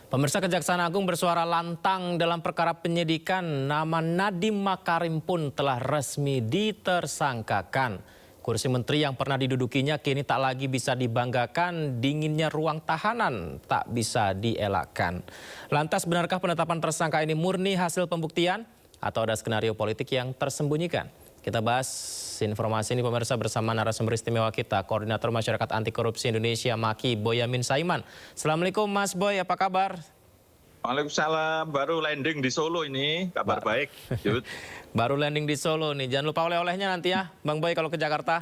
Pemirsa, Kejaksaan Agung bersuara lantang dalam perkara penyidikan. Nama Nadiem Makarim pun telah resmi ditersangkakan. Kursi menteri yang pernah didudukinya kini tak lagi bisa dibanggakan, dinginnya ruang tahanan tak bisa dielakkan. Lantas benarkah penetapan tersangka ini murni hasil pembuktian atau ada skenario politik yang tersembunyikan? Kita bahas informasi ini pemirsa bersama narasumber istimewa kita, Koordinator Masyarakat Anti Korupsi Indonesia Maki Boyamin Saiman. Assalamualaikum Mas Boy, apa kabar? Waalaikumsalam, baru landing di Solo ini, kabar baik. Baru landing di Solo nih, jangan lupa oleh-olehnya nanti ya Bang Boy kalau ke Jakarta.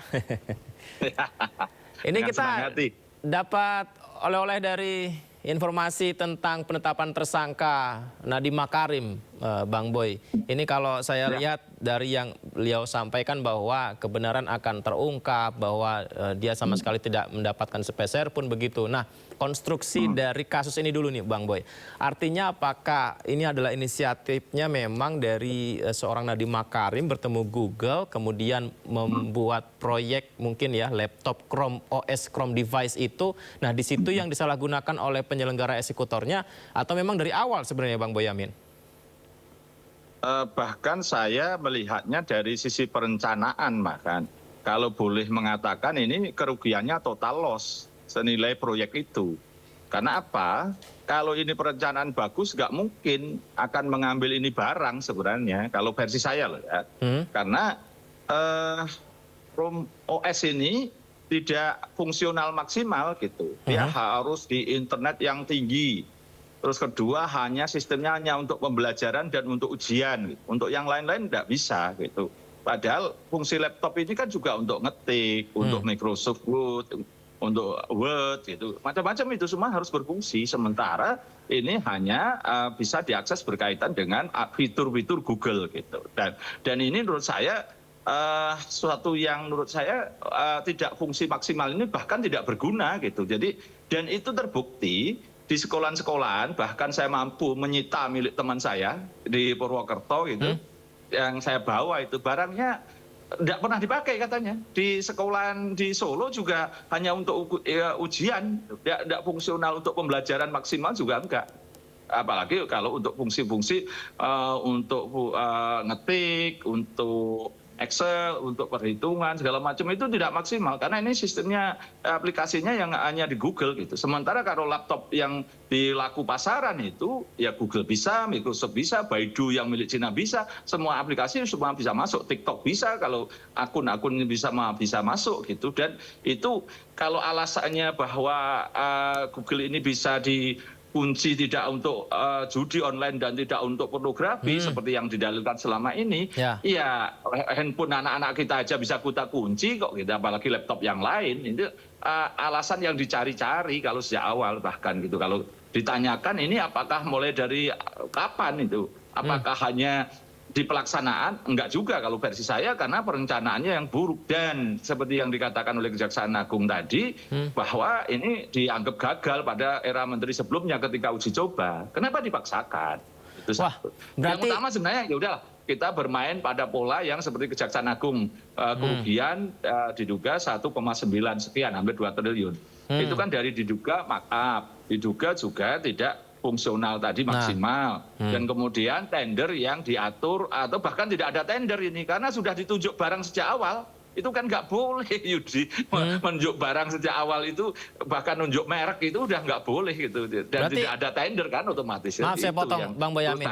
Ini kita dapat oleh-oleh dari informasi tentang penetapan tersangka Nadiem Makarim, Bang Boy. Ini kalau saya lihat dari yang beliau sampaikan bahwa kebenaran akan terungkap, bahwa dia sama sekali tidak mendapatkan sepeser pun begitu. Nah, konstruksi dari kasus ini dulu nih Bang Boy. Artinya apakah ini adalah inisiatifnya memang dari seorang Nadiem Makarim bertemu Google, kemudian membuat proyek mungkin ya laptop Chrome OS Chrome device itu. Nah, di situ yang disalahgunakan oleh penyelenggara eksekutornya atau memang dari awal sebenarnya Bang Boyamin? Bahkan saya melihatnya dari sisi perencanaan, bahkan kalau boleh mengatakan ini kerugiannya total loss senilai proyek itu. Karena apa? Kalau ini perencanaan bagus, nggak mungkin akan mengambil ini barang sebenarnya. Kalau versi saya loh ya. Karena Chrome OS ini tidak fungsional maksimal gitu. Dia harus di internet yang tinggi. Terus kedua sistemnya hanya untuk pembelajaran dan untuk ujian. Gitu. Untuk yang lain-lain tidak bisa gitu. Padahal fungsi laptop ini kan juga untuk ngetik, untuk Microsoft Word, untuk Word gitu. Macam-macam itu semua harus berfungsi. Sementara ini hanya bisa diakses berkaitan dengan fitur-fitur Google gitu. Dan ini menurut saya sesuatu yang menurut saya tidak fungsi maksimal ini bahkan tidak berguna gitu. Jadi dan itu terbukti di sekolahan-sekolahan, bahkan saya mampu menyita milik teman saya di Purwokerto gitu, yang saya bawa itu barangnya tidak pernah dipakai katanya. Di sekolahan di Solo juga hanya untuk ujian, tidak fungsional untuk pembelajaran maksimal juga enggak. Apalagi kalau untuk fungsi-fungsi untuk ngetik, untuk Excel, untuk perhitungan segala macam itu tidak maksimal karena ini sistemnya aplikasinya yang hanya di Google gitu. Sementara kalau laptop yang di laku pasaran itu ya Google bisa, Microsoft bisa, Baidu yang milik Cina bisa, semua aplikasi semua bisa masuk, TikTok bisa, kalau akun-akun bisa masuk gitu. Dan itu kalau alasannya bahwa Google ini bisa dikunci tidak untuk judi online dan tidak untuk pornografi seperti yang didalilkan selama ini, ya handphone anak-anak kita aja bisa kita kunci kok gitu, apalagi laptop yang lain. Itu alasan yang dicari-cari kalau sejak awal bahkan gitu. Kalau ditanyakan ini apakah mulai dari kapan itu, apakah hanya di pelaksanaan? Enggak juga kalau versi saya, karena perencanaannya yang buruk. Dan seperti yang dikatakan oleh Kejaksaan Agung tadi, bahwa ini dianggap gagal pada era menteri sebelumnya ketika uji coba. Kenapa dipaksakan? Itu yang utama sebenarnya ya udahlah, kita bermain pada pola yang seperti Kejaksaan Agung, kerugian diduga 1,9 sekian, hampir 2 triliun. Itu kan dari diduga diduga juga tidak fungsional tadi maksimal, dan kemudian tender yang diatur atau bahkan tidak ada tender ini karena sudah ditunjuk barang sejak awal. Itu kan nggak boleh Yudi, menunjuk barang sejak awal itu, bahkan nunjuk merek itu udah nggak boleh gitu, dan berarti, tidak ada tender kan otomatis. Maaf saya potong Bang Boyamin.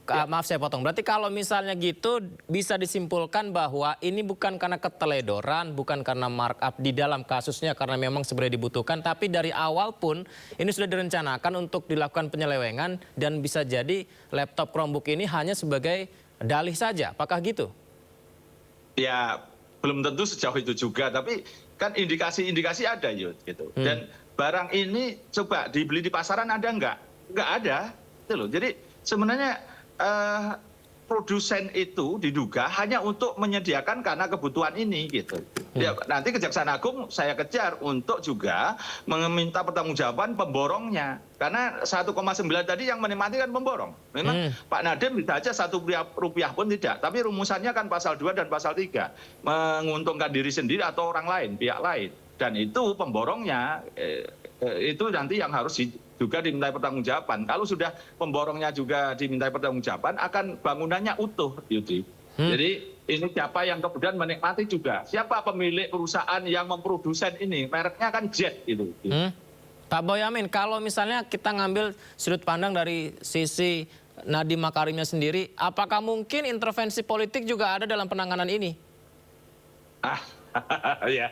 Maaf saya potong. Berarti kalau misalnya gitu bisa disimpulkan bahwa ini bukan karena keteledoran, bukan karena markup di dalam kasusnya karena memang sebenarnya dibutuhkan, tapi dari awal pun ini sudah direncanakan untuk dilakukan penyelewengan dan bisa jadi laptop Chromebook ini hanya sebagai dalih saja. Apakah gitu? Ya, belum tentu sejauh itu juga, tapi kan indikasi-indikasi ada Yud gitu. Dan barang ini coba dibeli di pasaran ada nggak? Nggak ada. Itu loh. Jadi sebenarnya produsen itu diduga hanya untuk menyediakan karena kebutuhan ini gitu. Ya, nanti Kejaksaan Agung saya kejar untuk juga meminta pertanggungjawaban pemborongnya. Karena 1,9 tadi yang menikmati kan pemborong. Memang Pak Nadiem bisa aja Rp1 pun tidak. Tapi rumusannya kan pasal 2 dan pasal 3. Menguntungkan diri sendiri atau orang lain, pihak lain. Dan itu pemborongnya itu nanti yang harus juga dimintai pertanggungjawaban. Kalau sudah pemborongnya juga dimintai pertanggungjawaban, akan bangunannya utuh, Yudi. Jadi ini siapa yang kemudian menikmati juga? Siapa pemilik perusahaan yang memprodusen ini? Mereknya kan Jet itu. Pak Boyamin, kalau misalnya kita ngambil sudut pandang dari sisi Nadiem Makarimnya sendiri, apakah mungkin intervensi politik juga ada dalam penanganan ini? Ya,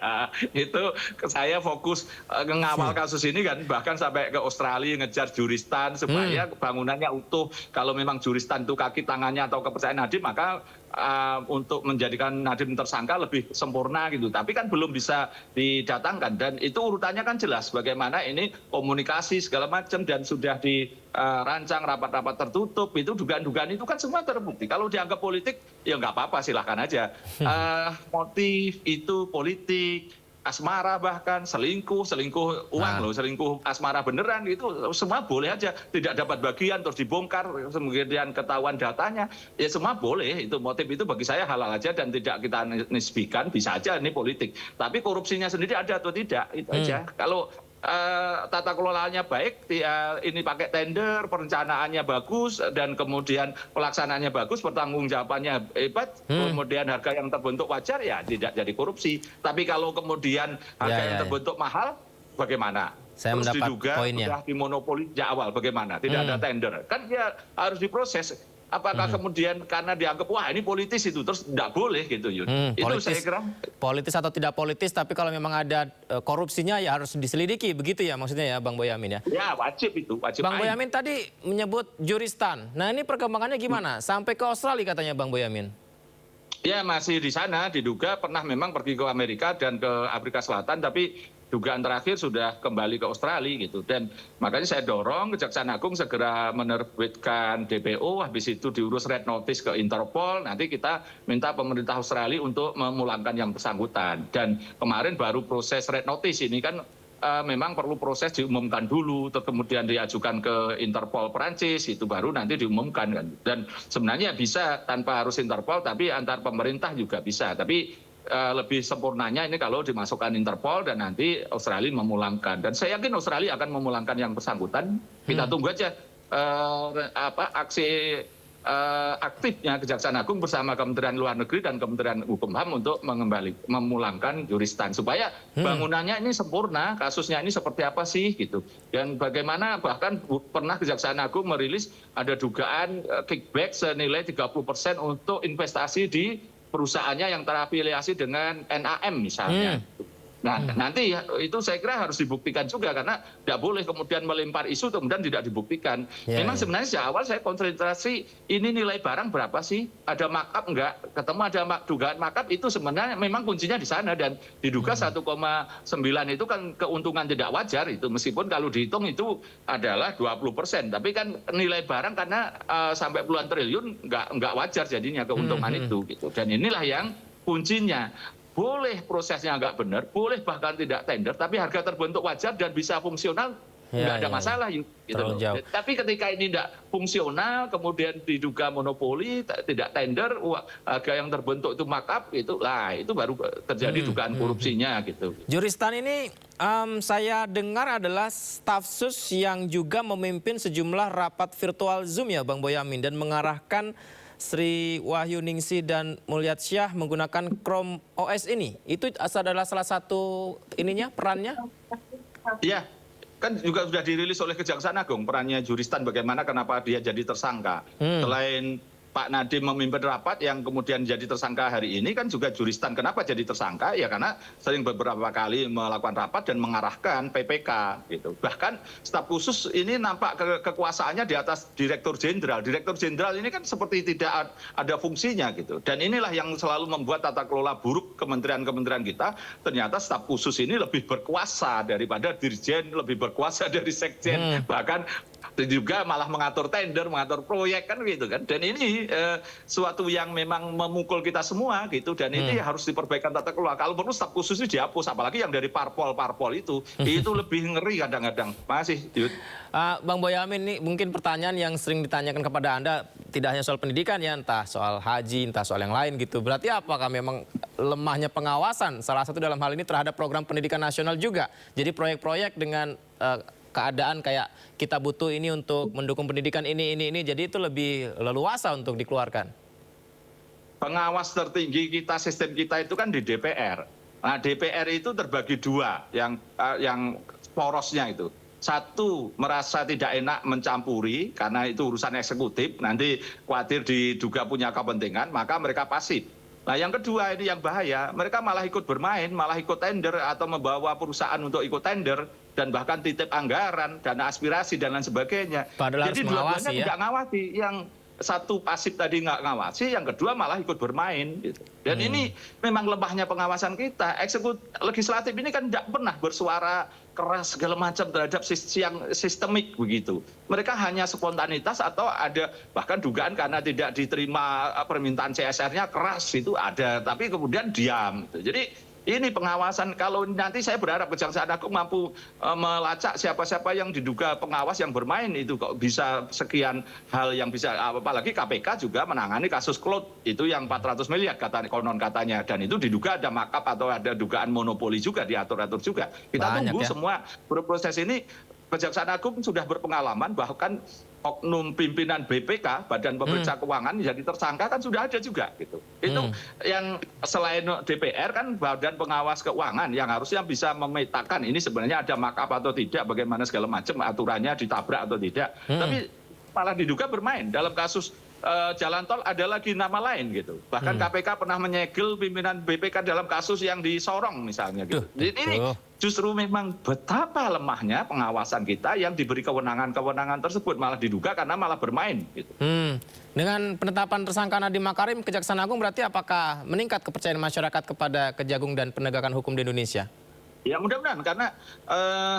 itu saya fokus ngawal kasus ini kan, bahkan sampai ke Australia ngejar juristan supaya bangunannya utuh. Kalau memang juristan itu kaki tangannya atau kepercayaan Nadiem, maka untuk menjadikan Nadiem tersangka lebih sempurna gitu. Tapi kan belum bisa didatangkan, dan itu urutannya kan jelas bagaimana ini komunikasi segala macam, dan sudah dirancang rapat-rapat tertutup. Itu dugaan-dugaan itu kan semua terbukti. Kalau dianggap politik ya nggak apa-apa, silahkan aja. Motif itu politik, asmara bahkan selingkuh uang loh, selingkuh asmara beneran, itu semua boleh aja. Tidak dapat bagian terus dibongkar, kemudian ketahuan datanya, ya semua boleh. Itu motif itu bagi saya halal aja dan tidak kita nisbikan, bisa aja ini politik. Tapi korupsinya sendiri ada atau tidak, itu aja. Kalau tata kelolaannya baik, ini pakai tender, perencanaannya bagus, dan kemudian pelaksanaannya bagus, pertanggungjawabannya hebat, kemudian harga yang terbentuk wajar, ya tidak jadi korupsi. Tapi kalau kemudian harga yang terbentuk mahal, bagaimana? Saya terus mendapat diduga poinnya. sudah dimonopoli sejak awal, bagaimana? Tidak ada tender. Kan ya harus diproses. Apakah kemudian karena dianggap wah ini politis itu terus tidak boleh gitu, Yud? Itu Politis, saya kira politis atau tidak politis, tapi kalau memang ada korupsinya ya harus diselidiki, begitu ya maksudnya ya Bang Boyamin ya? ya wajib itu, wajib. Bang Boyamin tadi menyebut juristan. Nah ini perkembangannya gimana? Sampai ke Australia katanya Bang Boyamin. Ya masih di sana, diduga pernah memang pergi ke Amerika dan ke Afrika Selatan, tapi dugaan terakhir sudah kembali ke Australia gitu. Dan makanya saya dorong Kejaksaan Agung segera menerbitkan DPO, habis itu diurus red notice ke Interpol, nanti kita minta pemerintah Australia untuk memulangkan yang bersangkutan. Dan kemarin baru proses red notice ini kan memang perlu proses diumumkan dulu, terus kemudian diajukan ke Interpol Perancis, itu baru nanti diumumkan kan. Dan sebenarnya bisa tanpa harus Interpol, tapi antar pemerintah juga bisa. Tapi lebih sempurnanya ini kalau dimasukkan Interpol dan nanti Australia memulangkan. Dan saya yakin Australia akan memulangkan yang bersangkutan. Kita tunggu aja aksi aktifnya Kejaksaan Agung bersama Kementerian Luar Negeri dan Kementerian Hukum HAM untuk memulangkan juristan supaya bangunannya ini sempurna, kasusnya ini seperti apa sih gitu. Dan bagaimana bahkan pernah Kejaksaan Agung merilis ada dugaan kickback senilai 30% untuk investasi di perusahaannya yang terafiliasi dengan NAM misalnya. Nah, nanti itu saya kira harus dibuktikan juga, karena tidak boleh kemudian melempar isu kemudian tidak dibuktikan. Memang sebenarnya sejak awal saya konsentrasi ini nilai barang berapa sih? Ada markup enggak? Ketemu ada dugaan markup, itu sebenarnya memang kuncinya di sana, dan diduga 1,9 itu kan keuntungan tidak wajar itu, meskipun kalau dihitung itu adalah 20%. Tapi kan nilai barang karena sampai puluhan triliun enggak wajar jadinya keuntungan itu gitu. Dan inilah yang kuncinya. Boleh prosesnya nggak benar, boleh bahkan tidak tender, tapi harga terbentuk wajar dan bisa fungsional, nggak ada masalah. Gitu loh. Tapi ketika ini tidak fungsional, kemudian diduga monopoli, tidak tender, harga yang terbentuk itu markup, itu baru terjadi dugaan korupsinya gitu. Juristan ini saya dengar adalah staf sus yang juga memimpin sejumlah rapat virtual Zoom ya Bang Boyamin, dan mengarahkan Sri Wahyuningsi dan Mulyasyah menggunakan Chrome OS ini. Itu adalah salah satu perannya? Iya, kan juga sudah dirilis oleh Kejaksaan Agung perannya juristan, bagaimana kenapa dia jadi tersangka. Selain Pak Nadiem memimpin rapat yang kemudian jadi tersangka hari ini, kan juga juristan. Kenapa jadi tersangka? Ya karena sering beberapa kali melakukan rapat dan mengarahkan PPK gitu. Bahkan staf khusus ini nampak kekuasaannya di atas direktur jenderal. Direktur jenderal ini kan seperti tidak ada fungsinya gitu. Dan inilah yang selalu membuat tata kelola buruk kementerian-kementerian kita. Ternyata staf khusus ini lebih berkuasa daripada dirjen, lebih berkuasa dari sekjen. Bahkan juga malah mengatur tender, mengatur proyek kan gitu kan. Dan ini suatu yang memang memukul kita semua gitu, dan ini harus diperbaikan tata kelola. Kalau perlu staf khusus itu dihapus, apalagi yang dari parpol itu lebih ngeri kadang-kadang. Masih, Yud. Bang Boyamin, ini mungkin pertanyaan yang sering ditanyakan kepada Anda, tidak hanya soal pendidikan ya, entah soal haji, entah soal yang lain gitu. Berarti apakah memang lemahnya pengawasan salah satu dalam hal ini terhadap program pendidikan nasional juga? Jadi proyek-proyek dengan keadaan kayak kita butuh ini untuk mendukung pendidikan ini, jadi itu lebih leluasa untuk dikeluarkan. Pengawas tertinggi kita, sistem kita itu kan di DPR. Nah, DPR itu terbagi dua yang porosnya itu. Satu, merasa tidak enak mencampuri karena itu urusan eksekutif, nanti khawatir diduga punya kepentingan, maka mereka pasif. Nah, yang kedua ini yang bahaya, mereka malah ikut bermain, malah ikut tender atau membawa perusahaan untuk ikut tender dan bahkan titip anggaran, dana aspirasi dan lain sebagainya. Padahal jadi harus mengawasi, dua-duanya tidak ngawasi. Yang satu pasif tadi nggak ngawasi, yang kedua malah ikut bermain. Gitu. Dan ini memang lemahnya pengawasan kita. Legislatif ini kan tidak pernah bersuara keras segala macam terhadap yang sistemik begitu. Mereka hanya spontanitas atau ada bahkan dugaan karena tidak diterima permintaan CSR-nya keras itu ada, tapi kemudian diam. Gitu. Jadi ini pengawasan, kalau nanti saya berharap Kejaksaan Agung mampu melacak siapa-siapa yang diduga pengawas yang bermain itu, kok bisa sekian hal yang bisa, apalagi KPK juga menangani kasus Cloud itu yang 400 miliar konon katanya, dan itu diduga ada markup atau ada dugaan monopoli juga, diatur-atur juga. Kita tunggu semua berproses ini. Kejaksaan Agung sudah berpengalaman, bahkan oknum pimpinan BPK, Badan Pemeriksa Keuangan, jadi tersangka kan sudah ada juga gitu. Itu yang selain DPR kan Badan Pengawas Keuangan yang harusnya bisa memetakan ini sebenarnya ada markup atau tidak, bagaimana segala macam aturannya ditabrak atau tidak. Tapi malah diduga bermain dalam kasus jalan tol ada lagi nama lain gitu. Bahkan KPK pernah menyegel pimpinan BPK dalam kasus yang di Sorong misalnya gitu. Jadi ini justru memang betapa lemahnya pengawasan kita yang diberi kewenangan-kewenangan tersebut malah diduga karena malah bermain gitu. Dengan penetapan tersangka Nadiem Makarim, Kejaksaan Agung berarti apakah meningkat kepercayaan masyarakat kepada Kejagung dan penegakan hukum di Indonesia? Ya mudah-mudahan, karena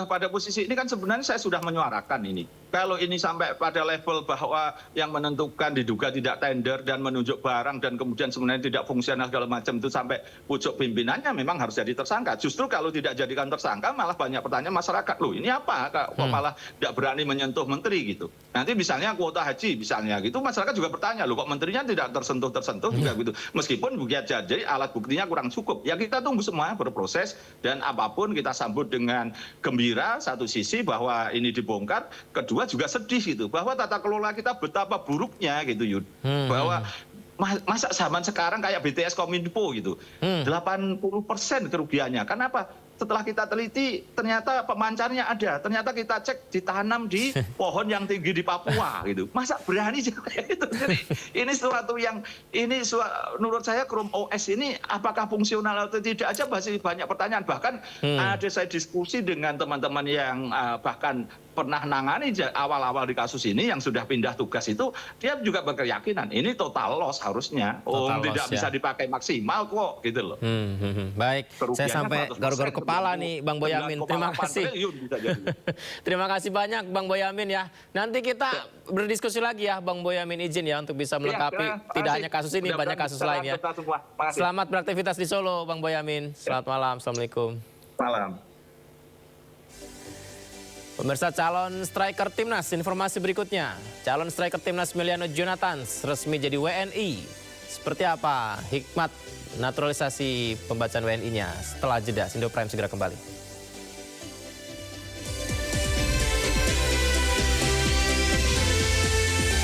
pada posisi ini kan sebenarnya saya sudah menyuarakan ini. Kalau ini sampai pada level bahwa yang menentukan diduga tidak tender dan menunjuk barang dan kemudian sebenarnya tidak fungsional segala macam itu sampai pucuk pimpinannya memang harus jadi tersangka. Justru kalau tidak jadikan tersangka malah banyak pertanyaan masyarakat, loh ini apa kok malah tidak berani menyentuh menteri gitu. Nanti misalnya kuota haji misalnya gitu, masyarakat juga bertanya, loh kok menterinya tidak tersentuh juga gitu. Meskipun jadi alat buktinya kurang cukup. Ya kita tunggu semua berproses, dan apapun kita sambut dengan gembira satu sisi bahwa ini dibongkar, kedua juga sedih gitu bahwa tata kelola kita betapa buruknya gitu Yud. Bahwa masa zaman sekarang kayak BTS Kominfo gitu, 80% kerugiannya. Kenapa? Setelah kita teliti ternyata pemancarnya ada, ternyata kita cek ditanam di pohon yang tinggi di Papua gitu. Masa berani kayak gitu? Jadi ini sesuatu yang menurut saya Chrome OS ini apakah fungsional atau tidak aja masih banyak pertanyaan. Bahkan ada saya diskusi dengan teman-teman yang bahkan pernah nangani awal-awal di kasus ini yang sudah pindah tugas itu, dia juga berkeyakinan ini total loss harusnya. Tidak bisa dipakai maksimal kok gitu loh. Baik, saya sampai garu-garu kepala nih Bang Boyamin. Terima kasih. Terima kasih banyak Bang Boyamin ya. Nanti kita berdiskusi lagi ya Bang Boyamin, izin ya untuk bisa melengkapi tidak hanya kasus ini, banyak kasus lain ya. Selamat beraktivitas di Solo Bang Boyamin. Selamat malam. Assalamualaikum. Malam. Pemirsa, calon striker Timnas, informasi berikutnya. Calon striker Timnas Emiliano Jonathans resmi jadi WNI. Seperti apa hikmat naturalisasi pembacaan WNI-nya? Setelah jeda, Indo Prime segera kembali.